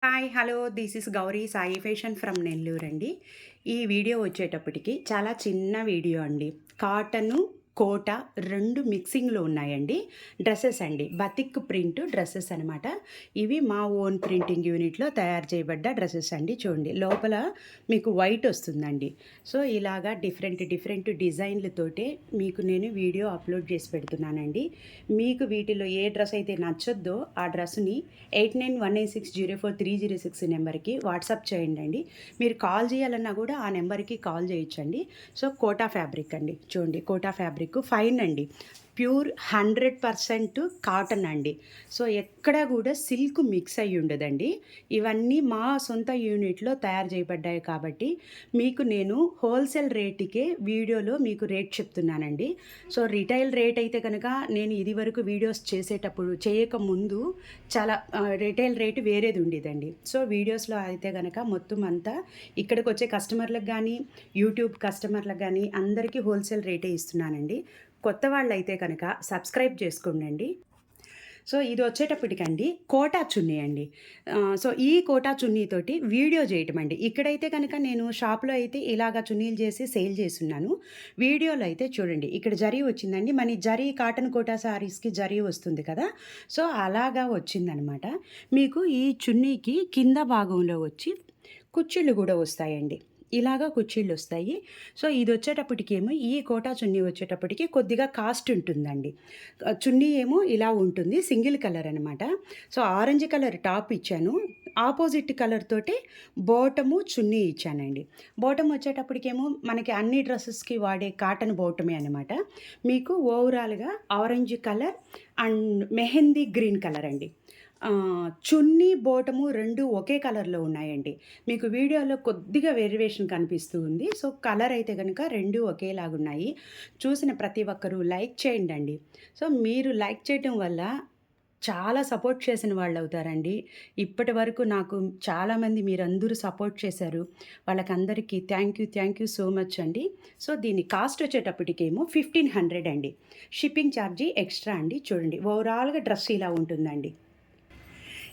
Hi hello this is Gauri Sai fashion from Nellore అండి. ఈ video వచ్చేటప్పటికి చాలా చిన్న వీడియో అండి. కాటను కోట రెండు మిక్సింగ్లో ఉన్నాయండి. డ్రెస్సెస్ అండి, బతిక్ ప్రింట్ డ్రెస్సెస్ అనమాట. ఇవి మా ఓన్ ప్రింటింగ్ యూనిట్లో తయారు చేయబడ్డ డ్రెస్సెస్ అండి. చూడండి, లోపల మీకు వైట్ వస్తుందండి. సో ఇలాగా డిఫరెంట్ డిఫరెంట్ డిజైన్లతోటే మీకు నేను వీడియో అప్లోడ్ చేసి పెడుతున్నానండి. మీకు వీటిలో ఏ డ్రెస్ అయితే నచ్చొద్దో ఆ డ్రెస్ని 8918604306 నెంబర్కి వాట్సాప్ చేయండి అండి. మీరు కాల్ చేయాలన్నా కూడా ఆ నెంబర్కి కాల్ చేయొచ్చండి. సో కోటా ఫ్యాబ్రిక్ అండి, చూడండి కోటా ఫ్యాబ్రిక్ ఫైన్ అండి, ప్యూర్ 100% కాటన్ అండి. సో ఎక్కడా కూడా సిల్క్ మిక్స్ అయ్యి ఉండదండి. ఇవన్నీ మా సొంత యూనిట్లో తయారు చేయబడ్డాయి కాబట్టి మీకు నేను హోల్సేల్ రేటుకే వీడియోలో మీకు రేట్ చెప్తున్నానండి. సో రిటైల్ రేట్ అయితే కనుక నేను ఇది వరకు వీడియోస్ చేసేటప్పుడు చేయకముందు చాలా రిటైల్ రేటు వేరేది ఉండేదండి. సో వీడియోస్లో అయితే కనుక మొత్తం అంతా ఇక్కడికి వచ్చే కస్టమర్లకు కానీ యూట్యూబ్ కస్టమర్లకు కానీ అందరికీ హోల్సేల్ రేటే ఇస్తున్నానండి. కొత్త వాళ్ళైతే కనుక సబ్స్క్రైబ్ చేసుకోండి. సో ఇది వచ్చేటప్పటికండి కోటా చున్నీ అండి. సో ఈ కోటా చున్నీతోటి వీడియో చేయటం అండి. ఇక్కడైతే కనుక నేను షాప్లో అయితే ఇలాగ చున్నీలు చేసి సేల్ చేస్తున్నాను. వీడియోలో అయితే చూడండి, ఇక్కడ జరీ వచ్చిందండి. మన జరీ కాటన్ కోటా శారీస్కి జరీ వస్తుంది కదా, సో అలాగా వచ్చిందనమాట. మీకు ఈ చున్నీకి కింద భాగంలో వచ్చి కుచ్చిళ్ళు కూడా వస్తాయండి. ఇలాగా కుచ్చిళ్ళు వస్తాయి. సో ఇది వచ్చేటప్పటికేమో ఈ కోటా చున్నీ వచ్చేటప్పటికి కొద్దిగా కాస్ట్ ఉంటుందండి. చున్నీ ఏమో ఇలా ఉంటుంది, సింగిల్ కలర్ అనమాట. సో ఆరెంజ్ కలర్ టాప్ ఇచ్చాను, ఆపోజిట్ కలర్ తోటి బోటము చున్నీ ఇచ్చానండి. బోటం వచ్చేటప్పటికేమో మనకి అన్ని డ్రెస్సెస్కి వాడే కాటన్ బోటమే అనమాట. మీకు ఓవరాల్గా orange colour and mehndi green colour అండి. చున్నీ బోటము 2 ఒకే కలర్‌లో ఉన్నాయండి. మీకు వీడియోలో కొద్దిగా వేరియేషన్ కనిపిస్తూ ఉంది. సో కలర్ అయితే గనుక 2 ఒకేలాగున్నాయి. చూసిన ప్రతి ఒక్కరు లైక్ చేయండండి. సో మీరు లైక్ చేయటం వల్ల చాలా సపోర్ట్ చేసిన వాళ్ళవుతారండి. ఇప్పటి వరకు నాకు చాలామంది మీరందరూ సపోర్ట్ చేశారు. వాళ్ళకందరికీ థ్యాంక్ యూ సో మచ్ అండి. సో దీని కాస్ట్ వచ్చేటప్పటికేమో 1500 అండి. షిప్పింగ్ ఛార్జీ ఎక్స్ట్రా అండి. చూడండి, ఓవరాల్‌గా డ్రెస్ ఇలా ఉంటుందండి.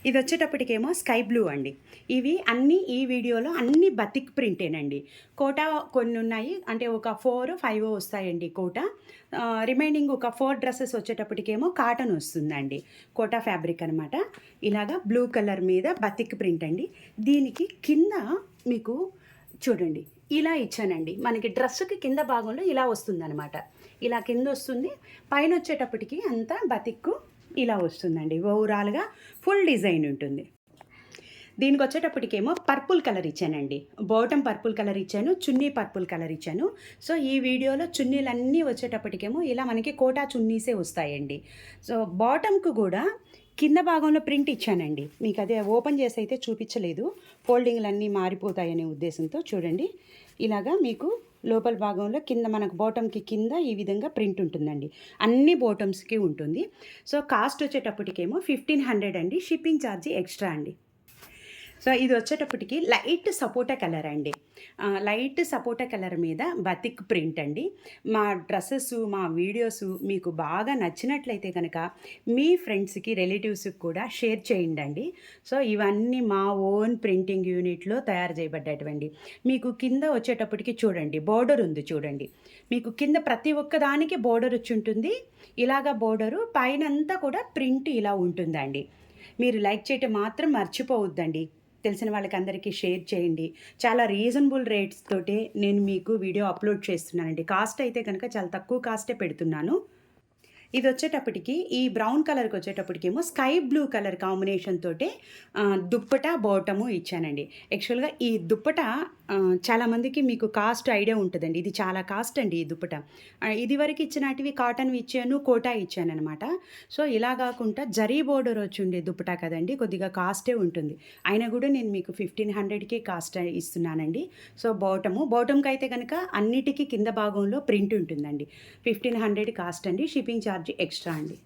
ఇది వచ్చేటప్పటికేమో స్కై బ్లూ అండి. ఇవి అన్నీ ఈ వీడియోలో అన్నీ బతిక్ ప్రింటేనండి. కోటా కొన్ని ఉన్నాయి, అంటే ఒక 4, 5 వస్తాయండి కోటా. రిమైనింగ్ ఒక 4 డ్రెస్సెస్ వచ్చేటప్పటికేమో కాటన్ వస్తుందండి. కోటా ఫ్యాబ్రిక్ అనమాట. ఇలాగా బ్లూ కలర్ మీద బతిక్ ప్రింట్ అండి. దీనికి కింద మీకు చూడండి ఇలా ఇచ్చానండి. మనకి డ్రెస్సుకి కింద భాగంలో ఇలా వస్తుందనమాట. ఇలా కింద వస్తుంది, పైన వచ్చేటప్పటికి అంతా బతిక్కు ఇలా వస్తుందండి. ఓవరాల్గా ఫుల్ డిజైన్ ఉంటుంది. దీనికి వచ్చేటప్పటికేమో పర్పుల్ కలర్ ఇచ్చానండి. బాటమ్ పర్పుల్ కలర్ ఇచ్చాను, చున్నీ పర్పుల్ కలర్ ఇచ్చాను. సో ఈ వీడియోలో చున్నీలన్నీ వచ్చేటప్పటికేమో ఇలా మనకి కోటా చున్నీసే వస్తాయండి. సో బాటమ్కు కూడా కింద భాగంలో ప్రింట్ ఇచ్చానండి. మీకు అదే ఓపెన్ చేసి అయితే చూపించలేదు, ఫోల్డింగ్లు మారిపోతాయనే ఉద్దేశంతో. చూడండి, ఇలాగా మీకు లోపల భాగంలో కింద మనకు బాటమ్కి కింద ఈ విధంగా ప్రింట్ ఉంటుందండి. అన్ని బాటమ్స్కి ఉంటుంది. సో కాస్ట్ వచ్చేటప్పటికేమో 1500 అండి. షిప్పింగ్ ఛార్జీ ఎక్స్ట్రా అండి. సో ఇది వచ్చేటప్పటికి లైట్ సపోటా కలర్ అండి. లైట్ సపోటా కలర్ మీద బతిక్ ప్రింట్ అండి. మా డ్రెస్సెస్, మా వీడియోస్ మీకు బాగా నచ్చినట్లయితే కనుక మీ ఫ్రెండ్స్కి, రిలేటివ్స్కి కూడా షేర్ చేయండి. సో ఇవన్నీ మా ఓన్ ప్రింటింగ్ యూనిట్లో తయారు చేయబడ్డటువంటి. మీకు కింద వచ్చేటప్పటికి చూడండి, బోర్డర్ ఉంది చూడండి. మీకు కింద ప్రతి ఒక్క దానికి బోర్డర్ వచ్చి ఉంటుంది. ఇలాగా బోర్డరు పైనంతా కూడా ప్రింట్ ఇలా ఉంటుందండి. మీరు లైక్ చేయటం మాత్రం మర్చిపోవద్దండి. తెలిసిన వాళ్ళకి అందరికీ షేర్ చేయండి. చాలా రీజనబుల్ రేట్స్ తోటే నేను మీకు వీడియో అప్లోడ్ చేస్తున్నానండి. కాస్ట్ అయితే కనుక చాలా తక్కువ కాస్టే పెడుతున్నాను. ఇది వచ్చేటప్పటికి ఈ బ్రౌన్ కలర్కి వచ్చేటప్పటికేమో స్కై బ్లూ కలర్ కాంబినేషన్ తోటే దుప్పట బాటము ఇచ్చానండి. యాక్చువల్గా ఈ దుప్పట చాలామందికి మీకు కాస్ట్ ఐడియా ఉంటుందండి. ఇది చాలా కాస్ట్ అండి ఈ దుప్పట. ఇది వరకు ఇచ్చినటివి కాటన్వి ఇచ్చాను, కోటా ఇచ్చాను అనమాట. సో ఇలా కాకుండా జరీ బోర్డర్ వచ్చి ఉండే దుప్పట కదండి, కొద్దిగా కాస్టే ఉంటుంది. అయినా కూడా నేను మీకు 1500కే కాస్ట్ ఇస్తున్నానండి. సో బాటమ్కి అయితే కనుక అన్నిటికీ కింద భాగంలో ప్రింట్ ఉంటుందండి. 1500 కాస్ట్ అండి. షిప్పింగ్ ఛార్జ్ ఎక్స్ట్రా అండి.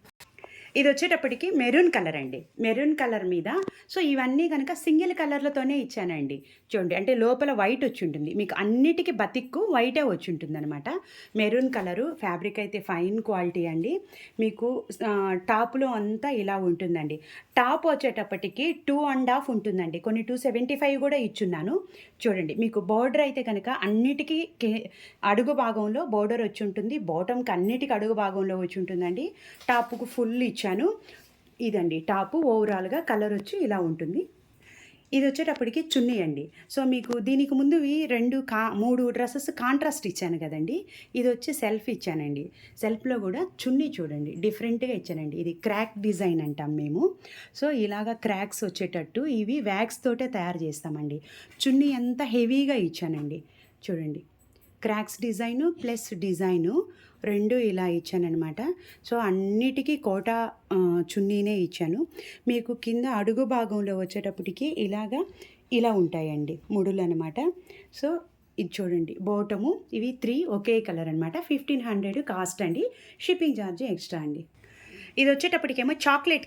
ఇది వచ్చేటప్పటికి మెరూన్ కలర్ అండి. మెరూన్ కలర్ మీద సో ఇవన్నీ కనుక సింగిల్ కలర్‌లతోనే ఇచ్చానండి. చూడండి అంటే లోపల వైట్ వచ్చుంటుంది. మీకు అన్నిటికి బతిక్కు వైటే వచ్చుంటుందనమాట. మెరూన్ కలరు ఫ్యాబ్రిక్ అయితే ఫైన్ క్వాలిటీ అండి. మీకు టాప్‌లో అంతా ఇలా ఉంటుందండి. టాప్ వచ్చేటప్పటికి 2½ ఉంటుందండి. కొన్ని 275 కూడా ఇచ్చున్నాను. చూడండి మీకు బోర్డర్ అయితే కనుక అన్నిటికీ అడుగు భాగంలో బోర్డర్ వచ్చుంటుంది. బాటమ్‌కి అన్నిటికి అడుగు భాగంలో వచ్చుంటుందండి. టాప్‌కు ఫుల్ ఇచ్చాను. ఇదండి టాపు ఓవరాల్‌గా కలర్ వచ్చి ఇలా ఉంటుంది. ఇది వచ్చేటప్పటికి చున్నీ అండి. సో మీకు దీనికి ముందువి 3 డ్రెసెస్ కాంట్రాస్ట్ ఇచ్చాను కదండీ! ఇది వచ్చి సెల్ఫ్ ఇచ్చానండి. సెల్ఫ్‌లో కూడా చున్నీ చూడండి డిఫరెంట్‌గా ఇచ్చానండి. ఇది క్రాక్ డిజైన్ అంటాం మేము. సో ఇలాగా క్రాక్స్ వచ్చేటట్టు ఇవి వ్యాక్స్ తోటే తయారు చేస్తామండి. చున్నీ అంతా హెవీగా ఇచ్చానండి. చూడండి క్రాక్స్ డిజైను ప్లస్ డిజైను 2 ఇలా ఇచ్చాననమాట. సో అన్నిటికీ కోటా చున్నీనే ఇచ్చాను. మీకు కింద అడుగు భాగంలో వచ్చేటప్పటికి ఇలా ఉంటాయండి ముడులనమాట. సో ఇది చూడండి బాటము ఇవి 3 ఒకే కలర్ అనమాట. 1500 కాస్ట్ అండి. షిప్పింగ్ ఛార్జ్ ఎక్స్ట్రా అండి. ఇది వచ్చేటప్పటికేమో చాక్లెట్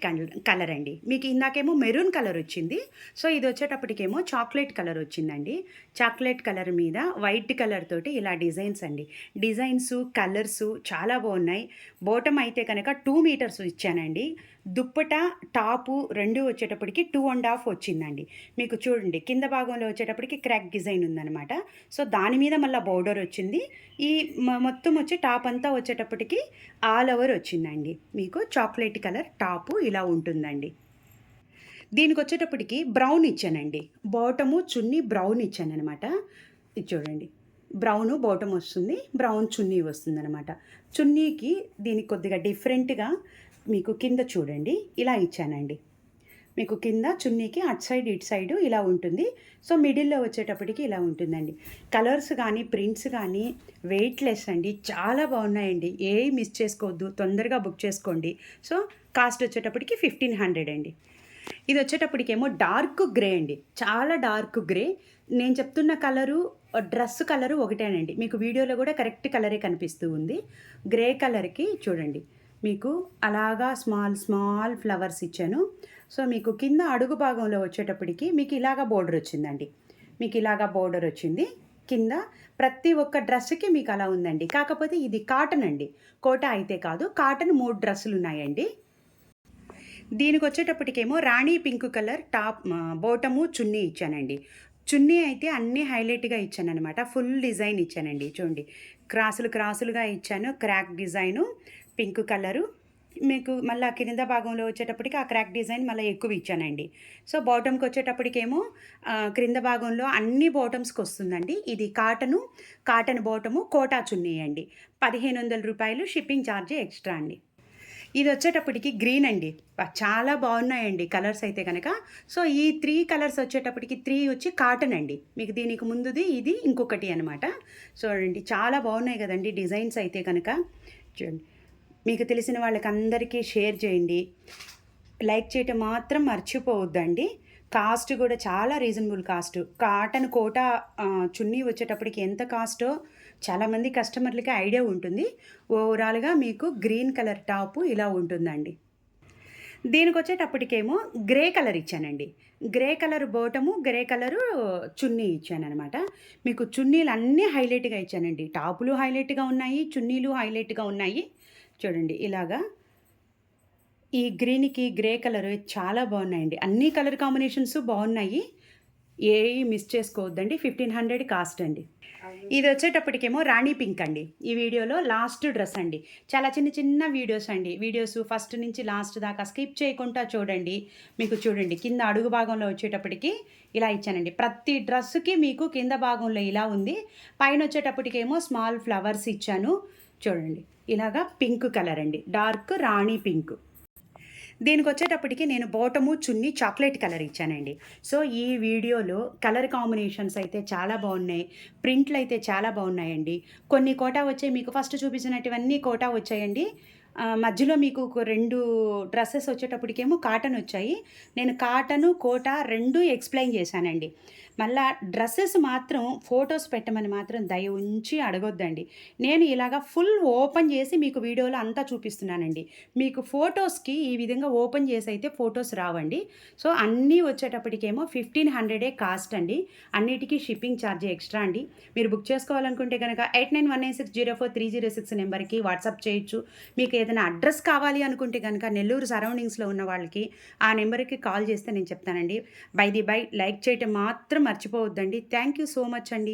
కలర్ అండి. మీకు ఇందాకేమో మెరూన్ కలర్ వచ్చింది. సో ఇది వచ్చేటప్పటికేమో చాక్లెట్ కలర్ వచ్చిందండి. చాక్లెట్ కలర్ మీద వైట్ కలర్ తోటి ఇలా డిజైన్స్ అండి. డిజైన్సు కలర్సు చాలా బాగున్నాయి. బాటమ్ అయితే కనుక 2 మీటర్స్ ఇచ్చానండి. దుప్పట టాపు 2 వచ్చేటప్పటికి 2½ వచ్చిందండి. మీకు చూడండి కింద భాగంలో వచ్చేటప్పటికి క్రాక్ డిజైన్ ఉందనమాట. సో దాని మీద మళ్ళీ బోర్డర్ వచ్చింది. ఈ మొత్తం వచ్చి టాప్ అంతా వచ్చేటప్పటికి ఆల్ ఓవర్ వచ్చిందండి. మీకు చాక్లెట్ కలర్ టాపు ఇలా ఉంటుందండి. దీనికి వచ్చేటప్పటికి బ్రౌన్ ఇచ్చానండి. బాటము చున్నీ బ్రౌన్ ఇచ్చాననమాట. ఇది చూడండి బ్రౌను బాటమ్ వస్తుంది, బ్రౌన్ చున్నీ వస్తుందనమాట. చున్నీకి దీనికి కొద్దిగా డిఫరెంట్గా మీకు కింద చూడండి ఇలా ఇచ్చానండి. మీకు కింద చున్నీకి అటు సైడ్ ఇటు సైడు ఇలా ఉంటుంది. సో మిడిల్లో వచ్చేటప్పటికి ఇలా ఉంటుందండి. కలర్స్ కానీ ప్రింట్స్ కానీ వెయిట్లెస్ అండి. చాలా బాగున్నాయండి. ఏ మిస్ చేసుకోవద్దు, తొందరగా బుక్ చేసుకోండి. సో కాస్ట్ వచ్చేటప్పటికి 1500 అండి. ఇది వచ్చేటప్పటికేమో డార్క్ గ్రే అండి. చాలా డార్క్ గ్రే. నేను చెప్తున్న కలరు డ్రెస్ కలరు ఒకటేనండి. మీకు వీడియోలో కూడా కరెక్ట్ కలరే కనిపిస్తూ ఉంది. గ్రే కలర్కి చూడండి మీకు అలాగా స్మాల్ ఫ్లవర్స్ ఇచ్చాను. సో మీకు కింద అడుగు భాగంలో వచ్చేటప్పటికి మీకు ఇలాగా బోర్డర్ వచ్చిందండి. మీకు ఇలాగా బోర్డర్ వచ్చింది. కింద ప్రతి ఒక్క డ్రెస్కి మీకు అలా ఉందండి. కాకపోతే ఇది కాటన్ అండి. కోటా అయితే కాదు, కాటన్ 3 డ్రెస్సులు ఉన్నాయండి. దీనికి వచ్చేటప్పటికేమో రాణి పింక్ కలర్ టాప్ బాటము చున్నీ ఇచ్చానండి. చున్నీ అయితే అన్నీ హైలైట్గా ఇచ్చాననమాట. ఫుల్ డిజైన్ ఇచ్చానండి. చూడండి క్రాసులుగా ఇచ్చాను. Crack design pink colour. మీకు మళ్ళీ కింద భాగంలో వచ్చేటప్పటికి ఆ క్రాక్ డిజైన్ మళ్ళీ ఎక్కువ ఇచ్చానండి. సో బాటమ్కి వచ్చేటప్పటికేమో క్రింద భాగంలో అన్ని బాటమ్స్కి వస్తుందండి. ఇది కాటన్ బాటము కోటా చున్నీ అండి. 1500 రూపాయలు. షిప్పింగ్ ఛార్జ్ ఎక్స్ట్రా అండి. ఇది వచ్చేటప్పటికి గ్రీన్ అండి. చాలా బాగున్నాయండి కలర్స్ అయితే కనుక. సో ఈ 3 కలర్స్ వచ్చేటప్పటికి 3 వచ్చి కాటన్ అండి. మీకు దీనికి ముందుది ఇది ఇంకొకటి అనమాట. చూడండి చాలా బాగున్నాయి కదండి డిజైన్స్ అయితే కనుక. చూడండి మీకు తెలిసిన వాళ్ళకందరికీ షేర్ చేయండి. లైక్ చేయటం మాత్రం మర్చిపోవద్దండి. కాస్ట్ కూడా చాలా రీజనబుల్ కాస్ట్. కాటన్ కోటా చున్నీ వచ్చేటప్పటికి ఎంత కాస్టో చాలామంది కస్టమర్లకి ఐడియా ఉంటుంది. ఓవరాల్గా మీకు గ్రీన్ కలర్ టాపు ఇలా ఉంటుందండి. దీనికి వచ్చేటప్పటికేమో గ్రే కలర్ ఇచ్చానండి. Grey colour bottom, grey colour చున్నీ ఇచ్చాననమాట. మీకు చున్నీలు అన్నీ హైలైట్గా ఇచ్చానండి. టాపులు హైలైట్గా ఉన్నాయి, చున్నీలు హైలైట్గా ఉన్నాయి. చూడండి ఇలాగా ఈ గ్రీన్కి గ్రే కలర్ చాలా బాగున్నాయండి. అన్ని కలర్ కాంబినేషన్స్ బాగున్నాయి. ఏవి మిస్ చేసుకోవద్దండి. 1500 కాస్ట్ అండి. ఇది వచ్చేటప్పటికేమో రాణి పింక్ అండి. ఈ వీడియోలో లాస్ట్ డ్రెస్ అండి. చాలా చిన్న వీడియోస్ అండి. వీడియోస్ ఫస్ట్ నుంచి లాస్ట్ దాకా స్కిప్ చేయకుండా చూడండి. మీకు చూడండి కింద అడుగు భాగంలో వచ్చేటప్పటికి ఇలా ఇచ్చానండి. ప్రతి డ్రెస్సుకి మీకు కింద భాగంలో ఇలా ఉంది. పైన వచ్చేటప్పటికేమో స్మాల్ ఫ్లవర్స్ ఇచ్చాను. చూడండి ఇలాగా పింక్ కలర్ అండి. డార్క్ రాణి పింక్. దీనికి వచ్చేటప్పటికి నేను బాటము చున్నీ చాక్లెట్ కలర్ ఇచ్చానండి. సో ఈ వీడియోలో కలర్ కాంబినేషన్స్ అయితే చాలా బాగున్నాయి. ప్రింట్లు అయితే చాలా బాగున్నాయండి. కొన్ని కోటా వచ్చాయి. మీకు ఫస్ట్ చూపించినటువన్నీ కోటా వచ్చాయండి. మధ్యలో మీకు ఒక 2 డ్రెసెస్ వచ్చేటప్పటికేమో కాటన్ వచ్చాయి. నేను కాటను, కోట 2 ఎక్స్‌ప్లెయిన్ చేశానండి. మళ్ళా డ్రెసెస్ మాత్రం ఫోటోస్ పెట్టమని మాత్రం దయ ఉంచి అడగొద్దండి. నేను ఇలాగ ఫుల్ ఓపెన్ చేసి మీకు వీడియోలో అంతా చూపిస్తున్నానండి. మీకు ఫోటోస్‌కి ఈ విధంగా ఓపెన్ చేసైతే ఫోటోస్ రావండి. సో, అన్నీ వచ్చేటప్పటికేమో 1500 కాస్ట్ అండి. అన్నిటికి షిప్పింగ్ ఛార్జ్ ఎక్స్‌ట్రా అండి. మీరు బుక్ చేసుకోవాలనుకుంటే గనక 8919604306 నెంబర్‌కి వాట్సాప్ చేయొచ్చు. మీకు ఏదైనా అడ్రస్ కావాలి అనుకుంటే గనక నెల్లూరు సరౌండింగ్స్‌లో ఉన్న వాళ్ళకి ఆ నెంబర్‌కి కాల్ చేస్తే నేను చెప్తానండి. బై ది బై లైక్ చేయటం మాత్రం మర్చిపోవద్దండి. థ్యాంక్ యూ సో మచ్ అండి.